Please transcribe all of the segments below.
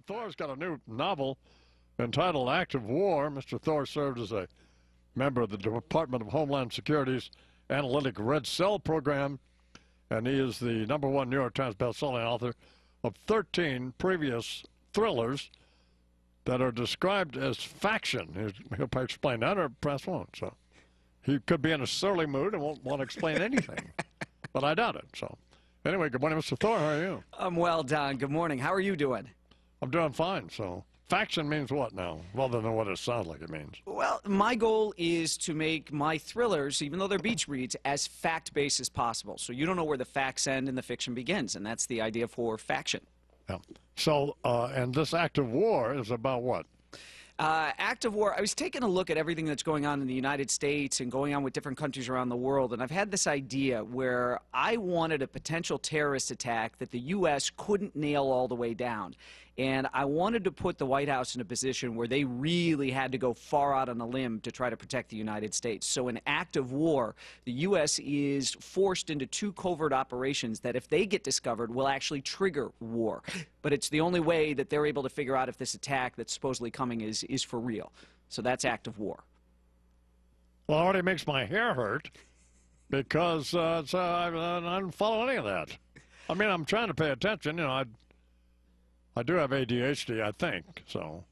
Thor's got a new novel entitled Act of War. Mr. Thor served as a member of the Department of Homeland Security's Analytic Red Cell program, and he is the #1 New York Times bestselling author of 13 previous thrillers that are described as faction. He'll probably explain that, or press won't. So he could be in a surly mood and won't want to explain anything, but I doubt it. So anyway, good morning, Mr. Thor. How are you? I'm well, Don. Good morning. How are you doing? I'm doing fine. So faction means what now, other than what it sounds like it means? Well, my goal is to make my thrillers, even though they're beach reads, as fact-based as possible. So you don't know where the facts end and the fiction begins, and that's the idea for faction. Yeah. So, and this act of war is about what? Act of war, I was taking a look at everything that's going on in the United States and going on with different countries around the world, and I've had this idea where I wanted a potential terrorist attack that the U.S. couldn't nail all the way down. And I wanted to put the White House in a position where they really had to go far out on a limb to try to protect the United States. So in act of war, the U.S. is forced into 2 covert operations that, if they get discovered, will actually trigger war. But it's the only way that they're able to figure out if this attack that's supposedly coming is for real. So that's act of war. Well, it already makes my hair hurt because I don't follow any of that. I mean, I'm trying to pay attention. You know, I do have ADHD, I think, so.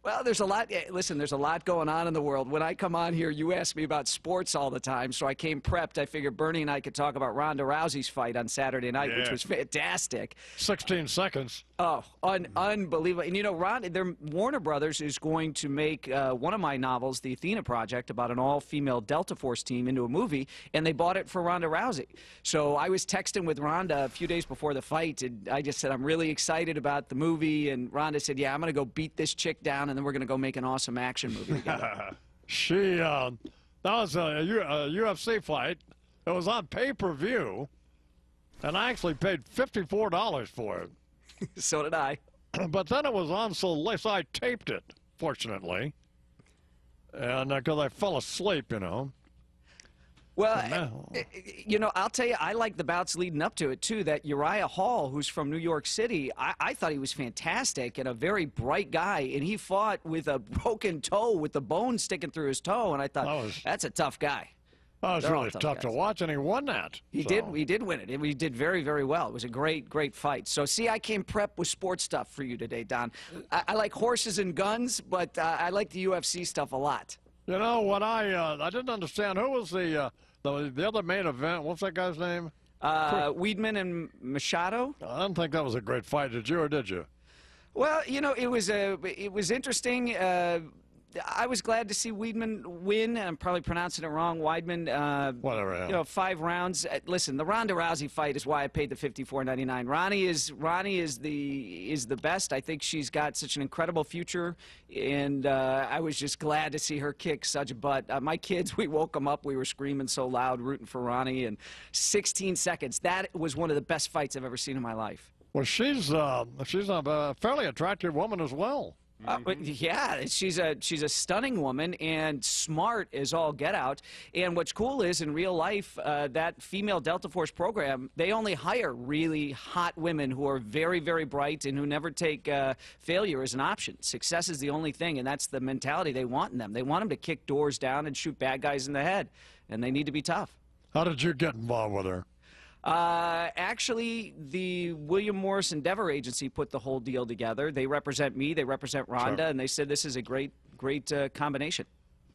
Well, there's a lot. Listen, there's a lot going on in the world. When I come on here, you ask me about sports all the time, so I came prepped. I figured Bernie and I could talk about Ronda Rousey's fight on Saturday night, which was fantastic. 16 seconds. Oh, unbelievable. And you know, Warner Brothers is going to make one of my novels, The Athena Project, about an all-female Delta Force team into a movie, and they bought it for Ronda Rousey. So I was texting with Ronda a few days before the fight, and I just said, I'm really excited about the movie, and Ronda said, yeah, I'm going to go beat this chick down, and then we're going to go make an awesome action movie together. That was a UFC fight. It was on pay-per-view, and I actually paid $54 for it. So did I. But then it was on so late, so I taped it, fortunately, and because I fell asleep, you know. Well, you know, I'll tell you, I like the bouts leading up to it, too. That Uriah Hall, who's from New York City, I thought he was fantastic and a very bright guy, and he fought with a broken toe with the bone sticking through his toe, and I thought, that's a tough guy. That was really tough to watch, and he won that. He did win it, and he did very, very well. It was a great, great fight. So, see, I came prepped with sports stuff for you today, Don. I like horses and guns, but I like the UFC stuff a lot. You know what? I didn't understand. Who was the other main event? What's that guy's name? Weidman and Machado. I don't think that was a great fight. Did you, or did you? Well, you know, it was interesting. I was glad to see Weidman win. I'm probably pronouncing it wrong. Weidman. Whatever. Yeah. You know, 5 rounds. Listen, the Ronda Rousey fight is why I paid the $54.99. Ronnie is the best. I think she's got such an incredible future, and I was just glad to see her kick such butt. My kids, we woke them up. We were screaming so loud, rooting for Ronnie. And 16 seconds. That was one of the best fights I've ever seen in my life. Well, she's a fairly attractive woman as well. Yeah, she's a stunning woman and smart as all get out. And what's cool is, in real life, that female Delta Force program, they only hire really hot women who are very, very bright and who never take failure as an option. Success is the only thing, and that's the mentality they want in them. They want them to kick doors down and shoot bad guys in the head, and they need to be tough. How did you get involved with her? Actually, the William Morris Endeavor Agency put the whole deal together. They represent me, they represent Ronda, and they said this is a great combination.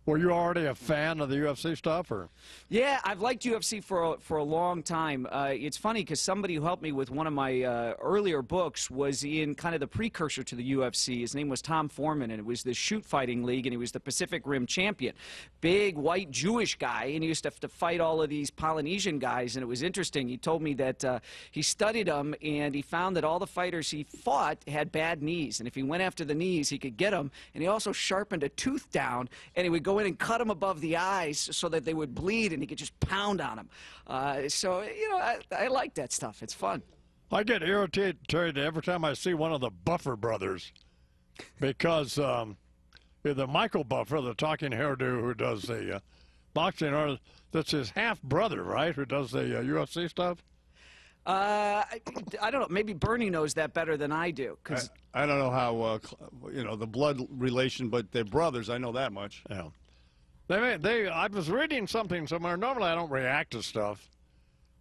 Were you already a fan of the UFC stuff, or? Yeah, I've liked UFC for a long time. It's funny because somebody who helped me with one of my earlier books was in kind of the precursor to the UFC. His name was Tom Foreman, and it was the shoot fighting league, and he was the Pacific Rim champion. Big, white, Jewish guy, and he used to have to fight all of these Polynesian guys, and it was interesting. He told me that he studied them, and he found that all the fighters he fought had bad knees, and if he went after the knees, he could get them, and he also sharpened a tooth down, and he would go in and cut them above the eyes so that they would bleed, and he could just pound on them. So, you know, I like that stuff. It's fun. I get irritated every time I see one of the Buffer brothers because the Michael Buffer, the talking hairdo who does the boxing, or that's his half-brother, right, who does the UFC stuff? I don't know. Maybe Bernie knows that better than I do. Cause I don't know how, the blood relation, but they're brothers. I know that much. Yeah. I was reading something somewhere. Normally I don't react to stuff,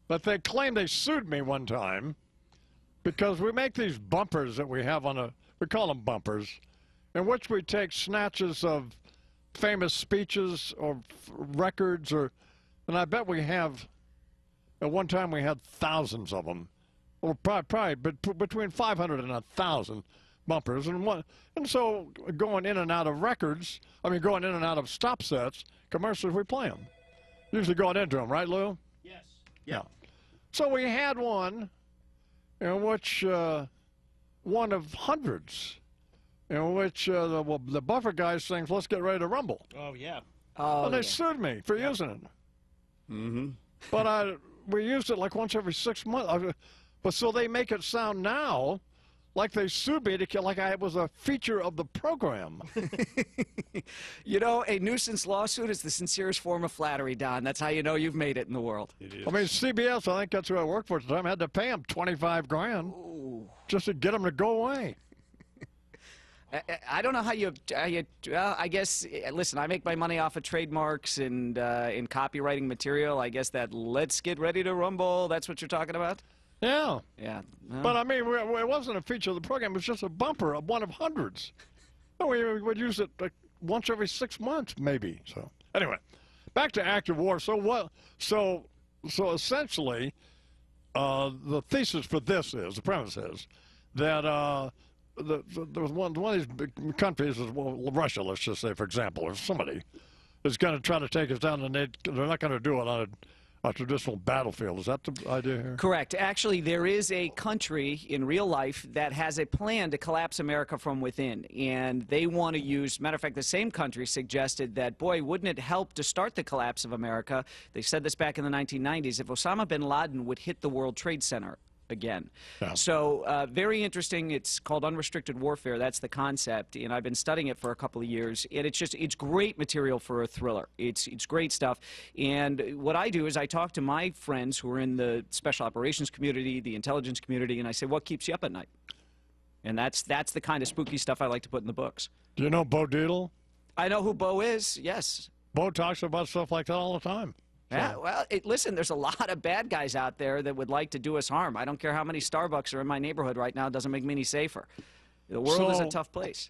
but they claim they sued me one time because we make these bumpers that we have we call them bumpers, in which we take snatches of famous speeches or records, and I bet we have, at one time we had thousands of them, or probably between 500 and 1,000 bumpers, and so going in and out of records, going in and out of stop sets, commercials, we play them. Usually going into them, right, Lou? Yes. Yeah. So we had one in which, one of hundreds, in which the buffer guy sings, "Let's Get Ready to Rumble." Oh, yeah. oh, And they yeah. sued me for using it. Mm-hmm. But we used it like once every 6 months. But so they make it sound now like they sued me like I was a feature of the program. You know, a nuisance lawsuit is the sincerest form of flattery, Don. That's how you know you've made it in the world. It is. CBS, I think that's who I worked for at the time, had to pay them $25 grand just to get them to go away. I don't know how well, I guess, listen, I make my money off of trademarks and in copywriting material. I guess that "Let's Get Ready to Rumble," that's what you're talking about? Yeah. Yeah. But it wasn't a feature of the program. It was just a bumper of one of hundreds. We would use it like once every 6 months, maybe. So anyway, back to active war. So essentially, the thesis for this the premise is that there was one of these big countries, Russia, let's just say, for example, or somebody, is going to try to take us down, and they're not going to do it on a traditional battlefield. Is that the idea here? Correct. Actually, there is a country in real life that has a plan to collapse America from within, and they want to use, matter of fact, the same country suggested that, boy, wouldn't it help to start the collapse of America? They said this back in the 1990s, if Osama bin Laden would hit the World Trade Center again. Yeah. So very interesting. It's called unrestricted warfare. That's the concept, and I've been studying it for a couple of years, and it's great material for a thriller. It's great stuff. And what I do is I talk to my friends who are in the special operations community, the intelligence community, and I say, what keeps you up at night? And that's the kind of spooky stuff I like to put in the books. Do you know Bo Dietl? I know who Bo is, yes. Bo talks about stuff like that all the time. Yeah, well, listen, there's a lot of bad guys out there that would like to do us harm. I don't care how many Starbucks are in my neighborhood right now. It doesn't make me any safer. The world is a tough place.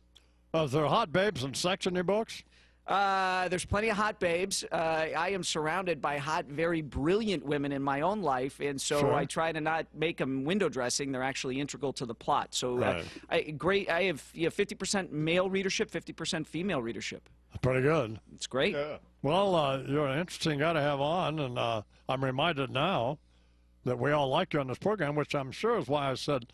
Is there hot babes and sex in your books? There's plenty of hot babes. I am surrounded by hot, very brilliant women in my own life, and so Sure. I try to not make them window dressing. They're actually integral to the plot. So Right. I have 50% male readership, 50% female readership. Pretty good. It's great. Yeah. Well, you're an interesting guy to have on, and I'm reminded now that we all like you on this program, which I'm sure is why I said,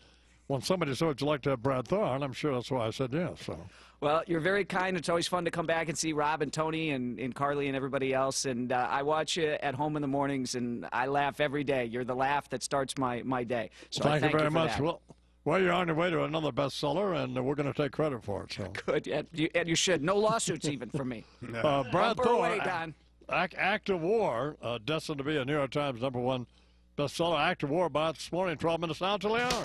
when somebody said, would you like to have Brad Thor, and I'm sure that's why I said yes. So. Well, you're very kind. It's always fun to come back and see Rob and Tony and Carly and everybody else. And I watch you at home in the mornings, and I laugh every day. You're the laugh that starts my day. So Thank you very for much. that. Well, you're on your way to another bestseller, and we're going to take credit for it. So. Good. And you should. No lawsuits even from me. Brad Bumper Thor, away, Don. Act of War, destined to be a New York Times #1 bestseller. Act of War, about this morning, 12 minutes now till the hour.